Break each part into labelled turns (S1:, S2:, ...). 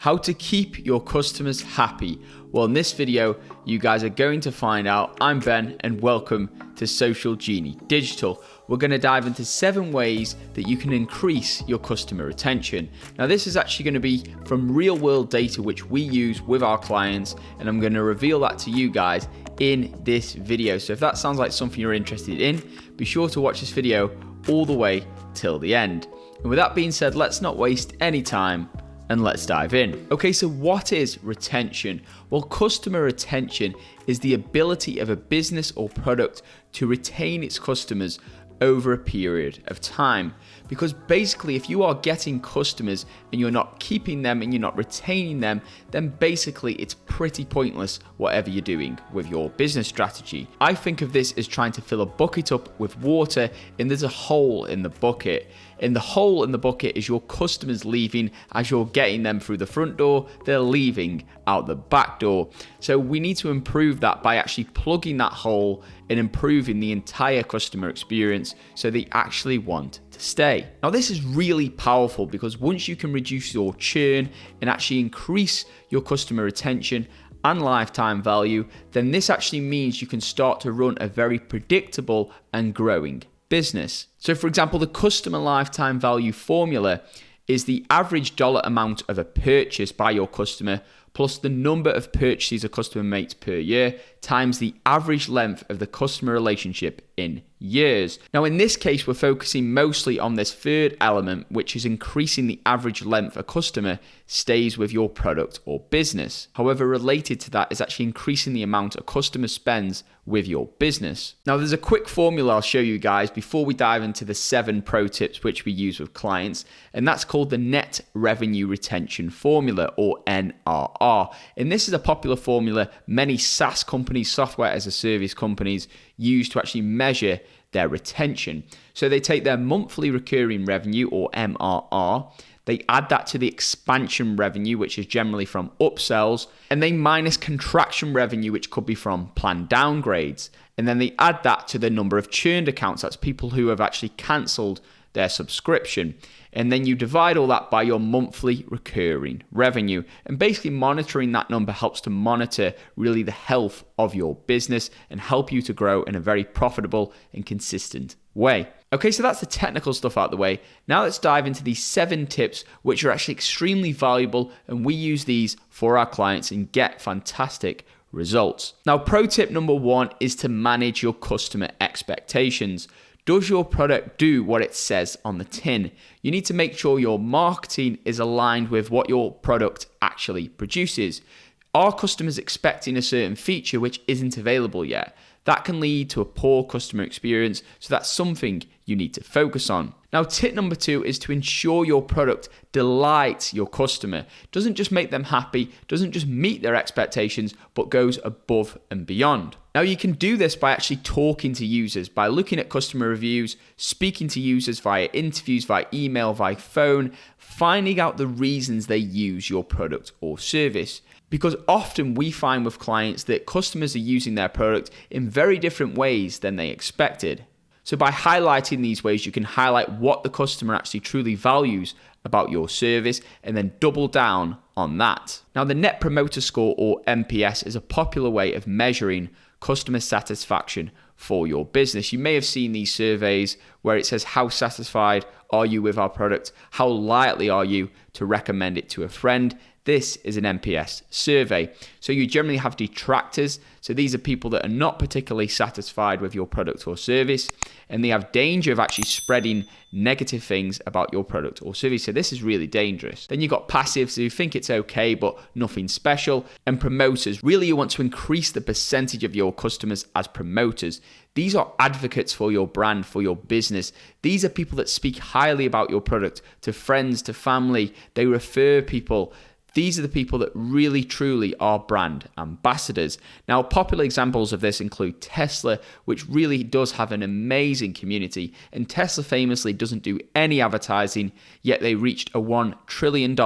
S1: How to keep your customers happy. Well, in this video, you guys are going to find out. I'm Ben and welcome to Social Genie Digital. We're going to dive into 7 ways that you can increase your customer retention. Now, this is actually going to be from real world data which we use with our clients, and I'm going to reveal that to you guys in this video. So if that sounds like something you're interested in, be sure to watch this video all the way till the end. And with that being said, let's not waste any time and let's dive in. Okay, so what is retention? Well, customer retention is the ability of a business or product to retain its customers over a period of time. Because basically, if you are getting customers and you're not keeping them and you're not retaining them, then basically it's pretty pointless whatever you're doing with your business strategy. I think of this as trying to fill a bucket up with water and there's a hole in the bucket. And the hole in the bucket is your customers leaving as you're getting them through the front door, they're leaving out the back door. So we need to improve that by actually plugging that hole and improving the entire customer experience so they actually want to stay. Now, this is really powerful because once you can reduce your churn and actually increase your customer retention and lifetime value, then this actually means you can start to run a very predictable and growing business. So for example, the customer lifetime value formula is the average dollar amount of a purchase by your customer plus the number of purchases a customer makes per year times the average length of the customer relationship in years. Now, in this case, we're focusing mostly on this third element, which is increasing the average length a customer stays with your product or business. However, related to that is actually increasing the amount a customer spends with your business. Now, there's a quick formula I'll show you guys before we dive into the 7 pro tips which we use with clients, and that's called the Net Revenue Retention Formula, or NRR. And this is a popular formula many SaaS companies, software as a service companies, use to actually measure their retention. So they take their monthly recurring revenue, or MRR, they add that to the expansion revenue, which is generally from upsells, and they minus contraction revenue, which could be from planned downgrades. And then they add that to the number of churned accounts, that's people who have actually cancelled their subscription. And then you divide all that by your monthly recurring revenue. And basically monitoring that number helps to monitor really the health of your business and help you to grow in a very profitable and consistent way. Okay, so that's the technical stuff out of the way. Now let's dive into these 7 tips, which are actually extremely valuable, and we use these for our clients and get fantastic results. Now, pro tip number 1 is to manage your customer expectations. Does your product do what it says on the tin? You need to make sure your marketing is aligned with what your product actually produces. Are customers expecting a certain feature which isn't available yet? That can lead to a poor customer experience, so that's something you need to focus on. Now, tip number 2 is to ensure your product delights your customer. Doesn't just make them happy, doesn't just meet their expectations, but goes above and beyond. Now, you can do this by actually talking to users, by looking at customer reviews, speaking to users via interviews, via email, via phone, finding out the reasons they use your product or service. Because often we find with clients that customers are using their product in very different ways than they expected. So by highlighting these ways, you can highlight what the customer actually truly values about your service and then double down on that. Now, the Net Promoter Score, or NPS, is a popular way of measuring customer satisfaction for your business. You may have seen these surveys where it says, how satisfied are you with our product? How likely are you to recommend it to a friend? This is an NPS survey. So you generally have detractors. So these are people that are not particularly satisfied with your product or service, and they have danger of actually spreading negative things about your product or service. So this is really dangerous. Then you've got passives who think it's okay, but nothing special. And promoters, really you want to increase the percentage of your customers as promoters. These are advocates for your brand, for your business. These are people that speak highly about your product to friends, to family. They refer people. These are the people that really truly are brand ambassadors. Now, popular examples of this include Tesla, which really does have an amazing community. And Tesla famously doesn't do any advertising, yet they reached a $1 trillion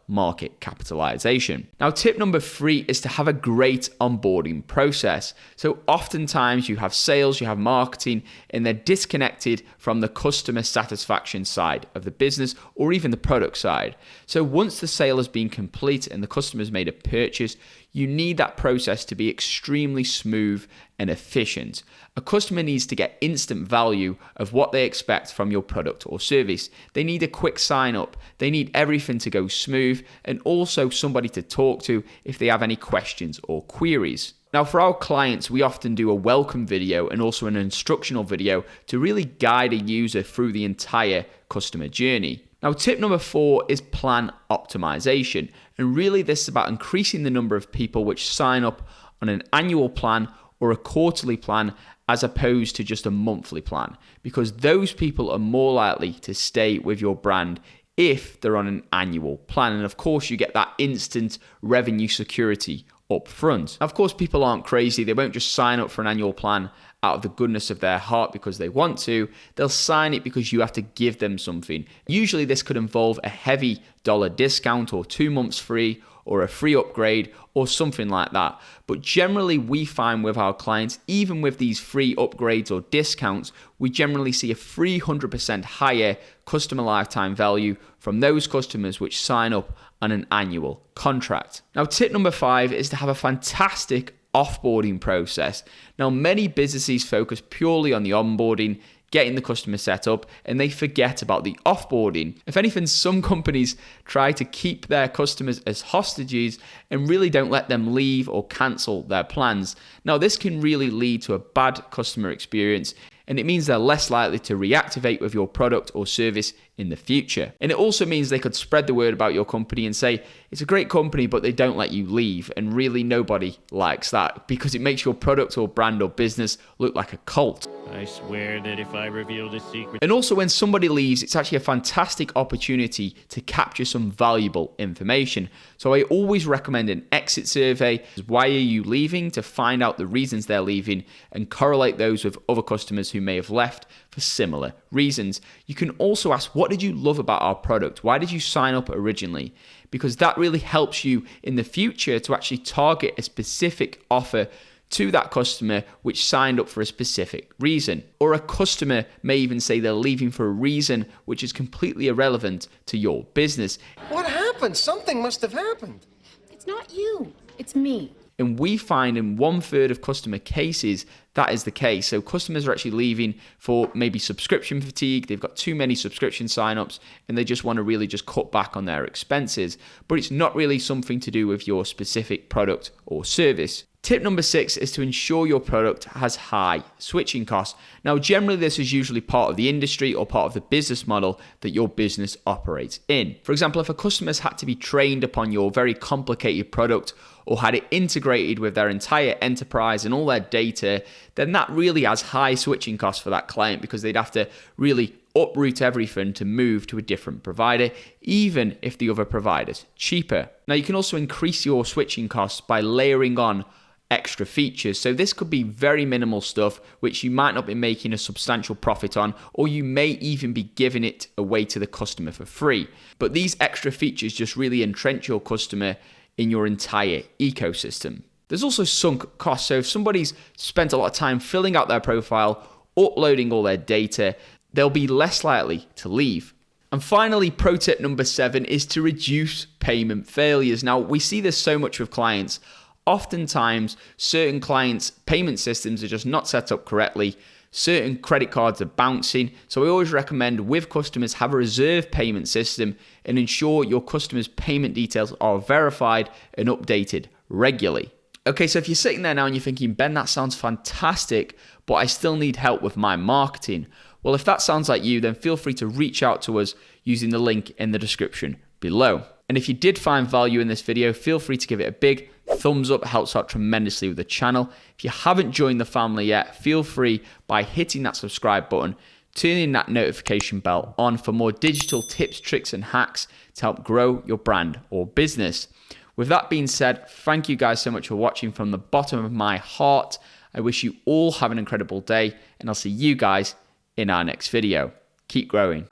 S1: market capitalization. Now, tip number 3 is to have a great onboarding process. So oftentimes you have sales, you have marketing, and they're disconnected from the customer satisfaction side of the business or even the product side. So once the sale has been complete and the customer's made a purchase, you need that process to be extremely smooth and efficient. A customer needs to get instant value of what they expect from your product or service. They need a quick sign up. They need everything to go smooth and also somebody to talk to if they have any questions or queries. Now, for our clients, we often do a welcome video and also an instructional video to really guide a user through the entire customer journey. Now, tip number 4 is plan optimization. And really this is about increasing the number of people which sign up on an annual plan or a quarterly plan as opposed to just a monthly plan, because those people are more likely to stay with your brand if they're on an annual plan. And of course, you get that instant revenue security up front. Of course, people aren't crazy. They won't just sign up for an annual plan out of the goodness of their heart because they want to. They'll sign it because you have to give them something. Usually this could involve a heavy dollar discount or 2 months free or a free upgrade or something like that. But generally we find with our clients, even with these free upgrades or discounts, we generally see a 300% higher customer lifetime value from those customers which sign up on an annual contract. Now, tip number 5 is to have a fantastic offboarding process. Now, many businesses focus purely on the onboarding, getting the customer set up, and they forget about the offboarding. If anything, some companies try to keep their customers as hostages and really don't let them leave or cancel their plans. Now, this can really lead to a bad customer experience, and it means they're less likely to reactivate with your product or service in the future. And it also means they could spread the word about your company and say, it's a great company, but they don't let you leave. And really nobody likes that because it makes your product or brand or business look like a cult.
S2: I swear that if I revealed a secret...
S1: And also when somebody leaves, it's actually a fantastic opportunity to capture some valuable information. So I always recommend an exit survey. Why are you leaving? To find out the reasons they're leaving and correlate those with other customers who may have left for similar reasons. You can also ask, what did you love about our product? Why did you sign up originally? Because that really helps you in the future to actually target a specific offer to that customer which signed up for a specific reason. Or a customer may even say they're leaving for a reason which is completely irrelevant to your business.
S3: What happened? Something must have happened.
S4: It's not you, it's me.
S1: And we find in 1/3 of customer cases that is the case. So customers are actually leaving for maybe subscription fatigue. They've got too many subscription signups and they just want to really just cut back on their expenses. But it's not really something to do with your specific product or service. Tip number 6 is to ensure your product has high switching costs. Now, generally, this is usually part of the industry or part of the business model that your business operates in. For example, if a customer's had to be trained upon your very complicated product or had it integrated with their entire enterprise and all their data, then that really has high switching costs for that client because they'd have to really uproot everything to move to a different provider, even if the other provider's cheaper. Now, you can also increase your switching costs by layering on extra features. So this could be very minimal stuff which you might not be making a substantial profit on, or you may even be giving it away to the customer for free. But these extra features just really entrench your customer in your entire ecosystem. There's also sunk costs. So if somebody's spent a lot of time filling out their profile, uploading all their data, they'll be less likely to leave. And finally, pro tip number 7 is to reduce payment failures. Now, we see this so much with clients. Oftentimes, certain clients' payment systems are just not set up correctly. Certain credit cards are bouncing. So I always recommend with customers, have a reserve payment system and ensure your customers' payment details are verified and updated regularly. Okay, so if you're sitting there now and you're thinking, Ben, that sounds fantastic, but I still need help with my marketing. Well, if that sounds like you, then feel free to reach out to us using the link in the description below. And if you did find value in this video, feel free to give it a big thumbs up. It helps out tremendously with the channel. If you haven't joined the family yet, feel free by hitting that subscribe button, turning that notification bell on for more digital tips, tricks, and hacks to help grow your brand or business. With that being said, thank you guys so much for watching from the bottom of my heart. I wish you all have an incredible day, and I'll see you guys in our next video. Keep growing.